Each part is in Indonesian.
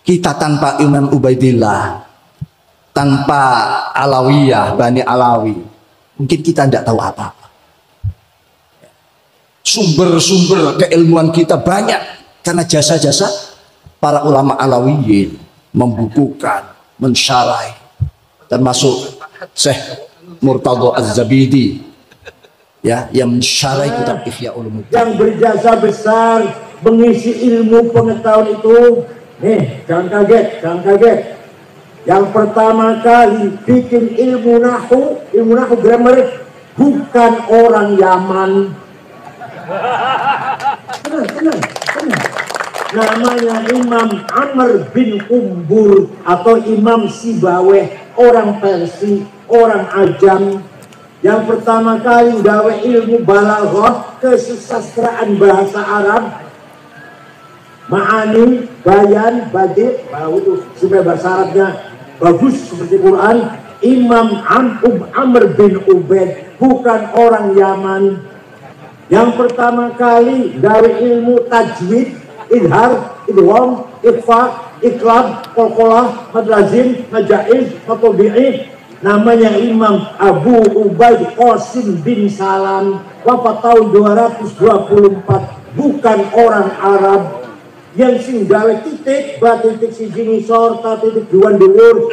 Kita tanpa Imam Ubaidillah, tanpa Alawiyah, Bani Alawi, mungkin kita tidak tahu apa-apa. Sumber-sumber keilmuan kita banyak karena jasa-jasa para ulama Alawiyin membukukan, mensyarahi, termasuk Syekh Murtadha Az-Zabidi, ya, yang mensyarahi kitab Ihya Ulumuddin, yang berjasa besar mengisi ilmu pengetahuan itu. Nih, jangan kaget. Yang pertama kali bikin ilmu nahu grammar bukan orang Yaman. Tenang. Namanya Imam Amr bin Umbur atau Imam Sibaweh, orang Persia, orang Ajam. Yang pertama kali gawe ilmu balaghah, kesusastraan bahasa Arab, ma'ani, bayan, badi, itu supaya bahasa Arabnya bagus seperti Quran. Imam Amr bin Ubaid, bukan orang Yaman. Yang pertama kali gawe ilmu tajwid, idhar, idgham, ikhfa, iqlab, qalqalah, madlazim, majaiz, matobi'i, namanya Imam Abu Ubaid Qasim bin Salam, wafat tahun 224, bukan orang Arab. Yang sing gawe titik, titik siji ngisor, titik dua dhuwur,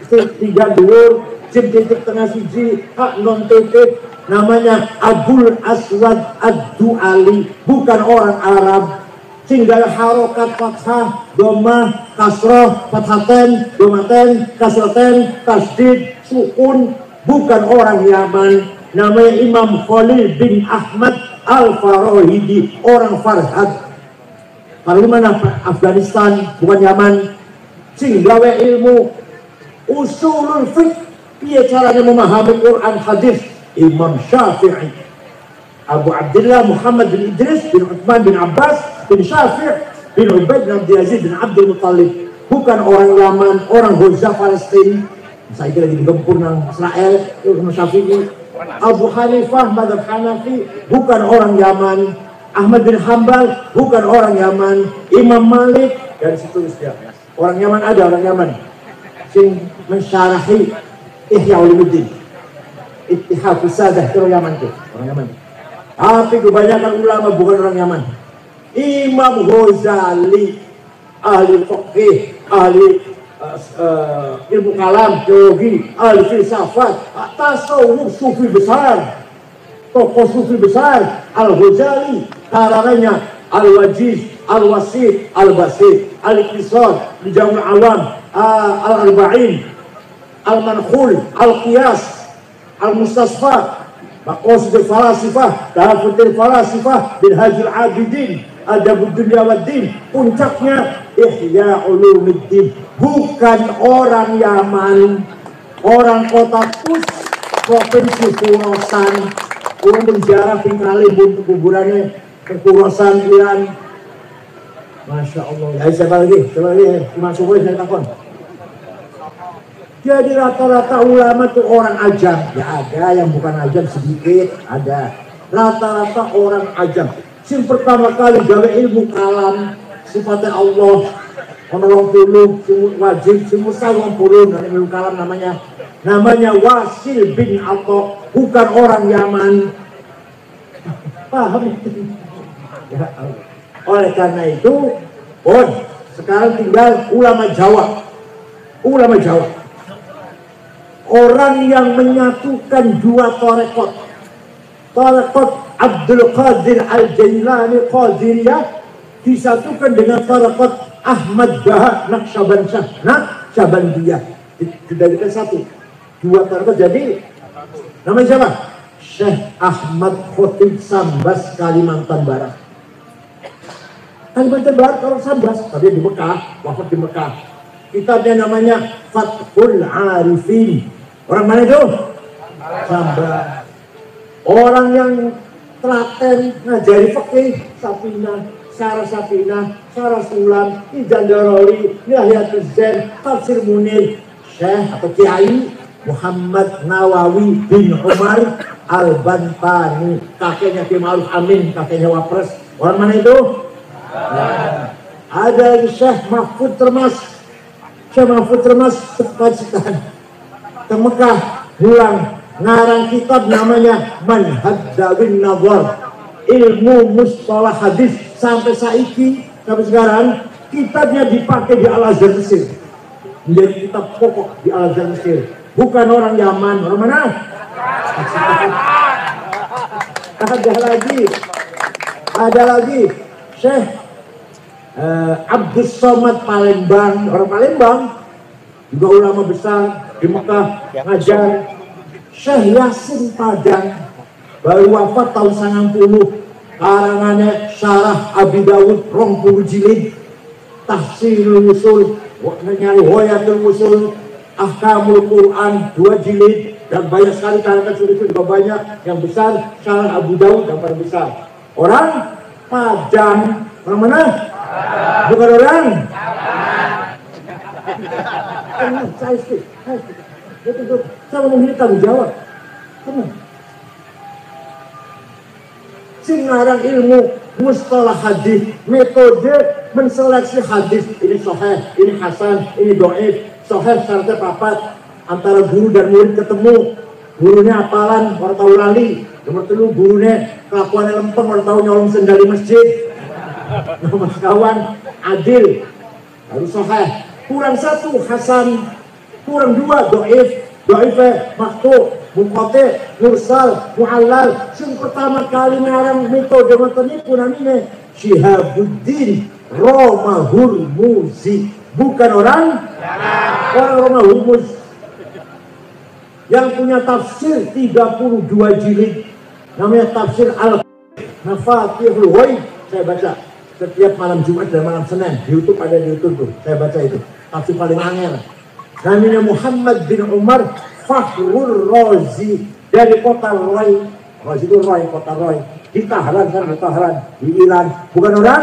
titik tiga dhuwur, titik tengah siji, hak non titik, namanya Abul Aswad Ad-Du'ali, bukan orang Arab. Singgal harokat fathah, domah, kasroh, fathaten, domaten, kasroten, tasdid, sukun, bukan orang Yaman. Namanya Imam Khalil bin Ahmad Al-Farahidi, orang Farhad. Kalau mana Afghanistan, bukan Yaman. Singgal ilmu usulul fiqh, dia caranya memahami Quran hadis. Imam Syafi'i, Abu Abdullah Muhammad bin Idris bin Uthman bin Abbas bin Syafi' bin Ubaid bin Abdul Aziz bin Abdul Muttalib, bukan orang Yaman, orang Gaza Palestina. Saya kira lagi digempur nang Israel, Imam Syafi'i. Abu Hanifah mazhab Hanafi, bukan orang Yaman. Ahmad bin Hambal, bukan orang Yaman. Imam Malik, dan seterusnya. Orang Yaman ada orang Yaman sing mensyarahi Ihya Ulumuddin, Ittihad Sadah, itu orang Yaman tuh, orang Yaman. Tapi kebanyakan ulama bukan orang Yaman. Imam Ghazali, ahli fiqh, ahli ilmu kalam, teologi, ahli filsafat, tasawuf, sufi besar, tokoh sufi besar. Al-Ghazali, karangannya Al-Wajiz, Al-Wasit, Al-Basit, Al-Iqtisad, Al-Jami' Awam, Al-Arba'in, Al-Mankhul, Al-Qiyas, Al-Mustasfa, Maqasid al-Falasifah, Tahafutul Falasifah, Minhajul Abidin, Adabud Dunya Waddin. Puncaknya Ihya Ulumuddin, bukan orang Yaman, orang kota Kus, provinsi Khurasan. Orang berziarah tinggalin untuk kuburannya ke Khurasan, Iran. Masya Allah. Ya, siapa lagi? Masuk boleh saya takon. Jadi rata-rata ulama itu orang ajam. Ya ada yang bukan ajam sedikit, ada. Rata-rata orang ajam. Yang pertama kali gawe ilmu kalam, sifatnya Allah, orang puluh, wajib, semua saling puluh, dan ilmu kalam namanya Wasil bin Atta, bukan orang Yaman. Paham? Ya, oleh karena itu, sekarang tinggal ulama Jawa. Ulama Jawa, orang yang menyatukan dua tarekat. Tarekat Abdul Qadir Al-Jailani Qadiriyah disatukan dengan tarekat Ahmad Bahar Naqsyabandiyah. Dijadikan satu. Dua tarekat jadi namanya siapa? Syekh Ahmad Khotib Sambas, Kalimantan Barat. Kalimantan Barat orang Sambas, tapi di Mekah, wafat di Mekah. Kitabnya namanya Fathul Arifin. Orang mana itu? Sambas. Orang yang telaten ngajari fikih, Safinah, Syarah Safinah, Syarah Sulam, Ijan Daroli, Nihayatul Zen, Tafsir Munir, Syekh atau Kiai Muhammad Nawawi bin Umar Al-Bantani, kakeknya Ki Ma'ruf Amin, kakeknya Wapres. Orang mana itu? Nah, Ada Syekh Mahfud Termas. Syekh Mahfud Termas cepat-cepat ke Mekah, pulang ngarang kitab namanya Manhaj Dawin Nazar, ilmu mustalah hadis. Sampai sekarang kitabnya dipakai di Al-Azhar Mesir, menjadi kitab pokok di Al-Azhar Mesir. Bukan orang Yaman, orang mana? Ada lagi Syekh Abdus Somad Palembang, orang Palembang, juga ulama besar di Mekah ngajar. Syekh Yasin Padang baru wafat tahun 90, karangannya Syarah Abi Dawud 20 jilid, Tahsilul Usul, nyari Hoyatul Usul, Ahkamul Quran 2 jilid, dan banyak sekali karangan sudah juga banyak. Yang besar Syarah Abu Dawud yang paling besar. Orang Padang, orang mana? Bukan orang. Saya mau ini tanggung jawab. Singarang ilmu mustalah hadis, metode menseleksi hadis. Ini sahih, ini hasan, ini dhaif. Sahih syaratnya papat, antara guru dan murid ketemu. Gurunya apalan, orang tahu lali. Nomor 3, gurunya kelakuannya lempeng, orang tahu nyolong sendal di masjid. Nomor kawan adil, harus sahih. Kurang 1 hasan, kurang 2 dhaif, dhaifnya maktu, munqati, mursal, mu'allal. Yang pertama kali ngarang metode metode namanya Syihabuddin Romahurmuzi, bukan orang Romahurmuz, yang punya tafsir 32 jilid namanya tafsir Al-Mafatihul Ghaib. Saya baca setiap malam Jumat dan malam Senin di YouTube, ada di YouTube tuh. Saya baca itu tafsir paling angel. Namanya Muhammad bin Umar Fakhrul Razi dari kota Roy. Razi itu Roy, kota Roy. Di Tahran kan, di Tahran, di Iran. Bukan orang?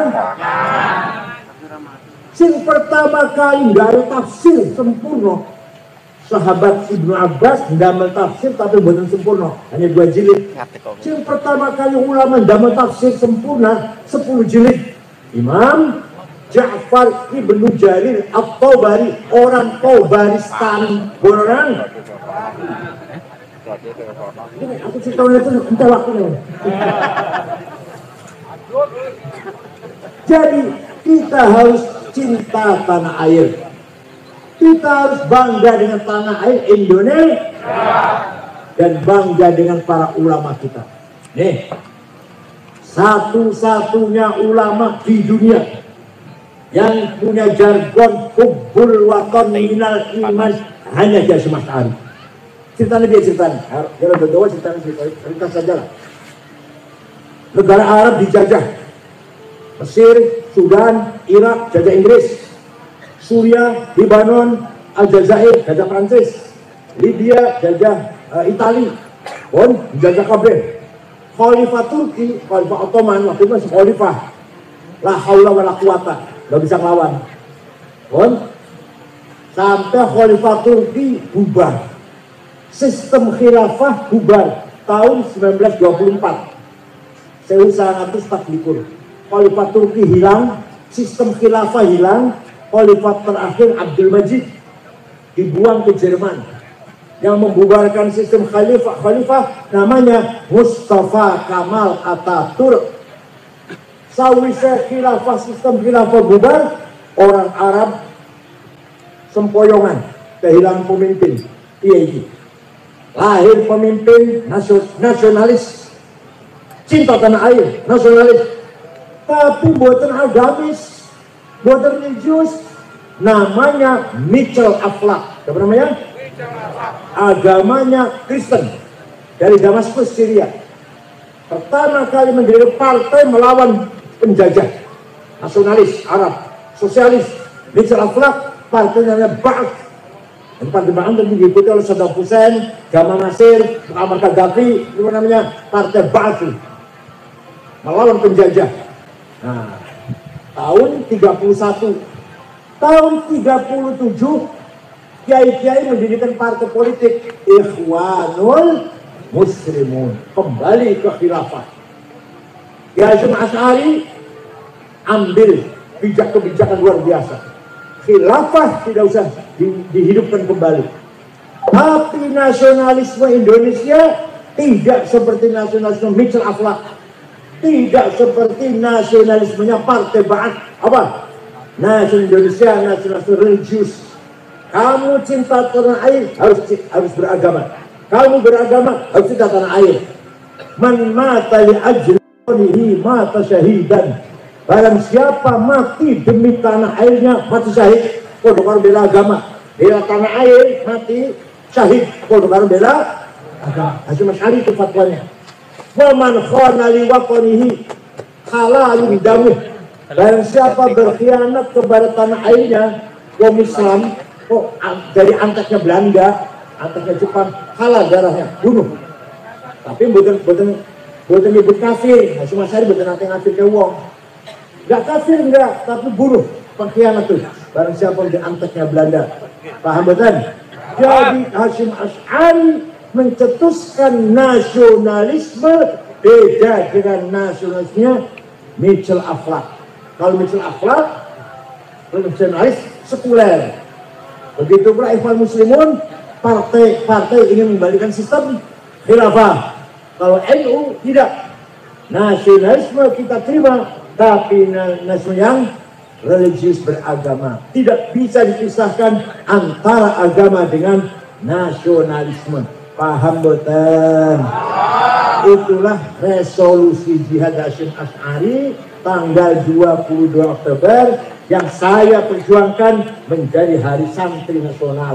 Sing pertama kali nggak ada tafsir sempurna. Sahabat Ibnu Abbas ndamel tafsir tapi bukan sempurna, hanya 2 jilid. Sing pertama kali ulama ndamel tafsir sempurna 10 jilid. Imam Ja'far Ibnu Jarir At-Tabari, orang Tabaristan, orang. Aku cerita itu entah waktunya. Jadi kita harus cinta tanah air. Kita harus bangga dengan tanah air Indonesia dan bangga dengan para ulama kita. Nih, satu-satunya ulama di dunia yang punya jargon hubbul watan minal iman hanya Haji Mas Ari. Ceritanya dia ceritanya. Jangan berdoa ceritanya cerita saja lah. Negara Arab dijajah. Mesir, Sudan, Irak, jajah Inggris. Suriah, Lebanon, Aljazair, jajah Prancis. Libya, jajah Itali. Jajah kabeh. Khalifah Turki, Khalifah Ottoman, waktu itu masih Khalifah. La haula wa la quwata, gak bisa ngelawan. Sampai Khalifah Turki bubar. Sistem khilafah bubar tahun 1924. 1940. Khalifah Turki hilang, sistem khilafah hilang. Khalifah terakhir Abdul Majid dibuang ke Jerman. Yang membubarkan sistem khalifah namanya Mustafa Kamal Atatürk. Sawise khilafah, sistem khilafah bubar, orang Arab sempoyongan, kehilangan pemimpin. Iya ini. Lahir pemimpin nasionalis, cinta tanah air, nasionalis. Tapi buatan agamis, buatan religius, namanya Mitchell Akhlaq. Apa namanya? Agamanya Kristen, dari Damaskus, Syria. Pertama kali mendirikan partai melawan penjajah, nasionalis Arab, sosialis. Mitchell Akhlaq, partainya Ba'ath. Dan partai Ba'ath itu diikuti oleh Saddam Hussein, Gamal Nasir, Muammar Gaddafi. Itu namanya partai Ba'ath, melawan penjajah. Nah, tahun 31, tahun 37, kiai-kiai mendirikan partai politik Ikhwanul Muslimun, kembali ke khilafah. Kiai Hasyim Asy'ari ambil kebijakan luar biasa. Khilafah tidak usah dihidupkan kembali. Tapi nasionalisme Indonesia tidak seperti nasionalisme Mitchell Akhlaq, tidak seperti nasionalismenya Partai Ba'ath. Apa? Nasional Indonesia, nasionalisme religius. Kamu cinta tanah air harus beragama. Kamu beragama harus cinta tanah air. Man mata li ajrihi mata syahidan. Barang siapa mati demi tanah airnya mati syahid. Kalau orang bela agama, bela tanah air mati syahid. Kalau orang bela agama. Hasyim Asy'ari itu fatwanya. Wa man khana li waqanihi halalun damuh. Barang siapa berkhianat kepada tanah airnya, kaum Islam, dari angkatnya Belanda, angkatnya Jepang, halal darahnya, bunuh. Tapi bukan nyebut kafir. Hasyim Asy'ari bukan nanti ngafir ke wong. Enggak kafir enggak, tapi bunuh, pengkhianat tuh. Barang siapa di angkatnya Belanda. Paham betul? Jadi Hasyim Asy'ari mencetuskan nasionalisme beda dengan nasionalismenya Mitchell Akhlaq. Kalau Mitchell Akhlaq, nasionalis sekuler. Begitu pula Ikhwan Muslimun, partai ingin membalikan sistem khilafah. Kalau NU tidak, nasionalisme kita terima, tapi nasionalisme yang religius beragama. Tidak bisa dipisahkan antara agama dengan nasionalisme. Paham betul? Itulah resolusi jihad Hasyim Asy'ari tanggal 22 Oktober yang saya perjuangkan menjadi Hari Santri Nasional.